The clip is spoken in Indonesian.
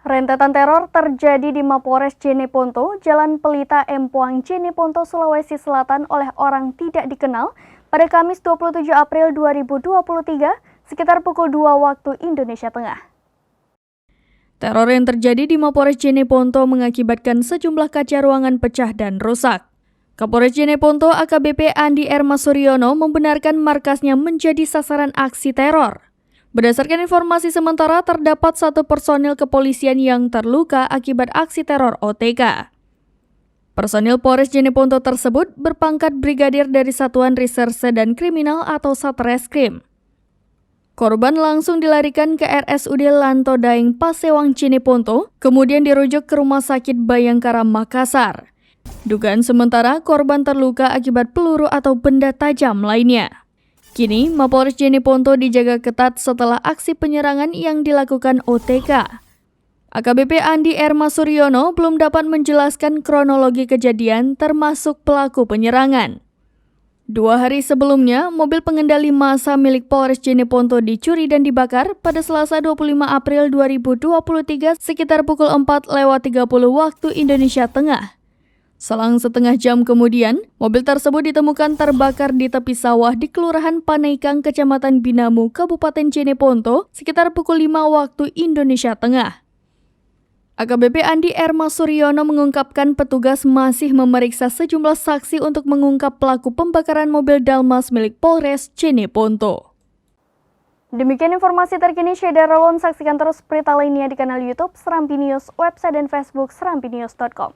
Rentetan teror terjadi di Mapores Jeneponto, Jalan Pelita Empuang, Jeneponto, Sulawesi Selatan oleh orang tidak dikenal pada Kamis 27 April 2023 sekitar pukul 2 waktu Indonesia Tengah. Teror yang terjadi di Mapores Jeneponto mengakibatkan sejumlah kaca ruangan pecah dan rusak. Kapolres Jeneponto AKBP Andi R. Masuryono membenarkan markasnya menjadi sasaran aksi teror. Berdasarkan informasi sementara, terdapat satu personil kepolisian yang terluka akibat aksi teror OTK. Personil Polres Jeneponto tersebut berpangkat brigadir dari Satuan Reserse dan Kriminal atau Satreskrim. Korban langsung dilarikan ke RSUD Lanto Daeng Pasewang Jeneponto, kemudian dirujuk ke Rumah Sakit Bayangkara Makassar. Dugaan sementara korban terluka akibat peluru atau benda tajam lainnya. Kini, Mapores Jeneponto dijaga ketat setelah aksi penyerangan yang dilakukan OTK. AKBP Andi R. Masuryono belum dapat menjelaskan kronologi kejadian termasuk pelaku penyerangan. 2 hari sebelumnya, mobil pengendali massa milik Polres Jeneponto dicuri dan dibakar pada Selasa 25 April 2023 sekitar pukul 4:30 waktu Indonesia Tengah. Selang setengah jam kemudian, mobil tersebut ditemukan terbakar di tepi sawah di Kelurahan Panaikang, Kecamatan Binamu, Kabupaten Jeneponto, sekitar pukul 5 waktu Indonesia Tengah. AKBP Andi R. Masuryono mengungkapkan petugas masih memeriksa sejumlah saksi untuk mengungkap pelaku pembakaran mobil Dalmas milik Polres Jeneponto. Demikian informasi terkini Syeda Rolon, saksikan terus berita lainnya di kanal YouTube Serambi News, website dan Facebook serambinews.com.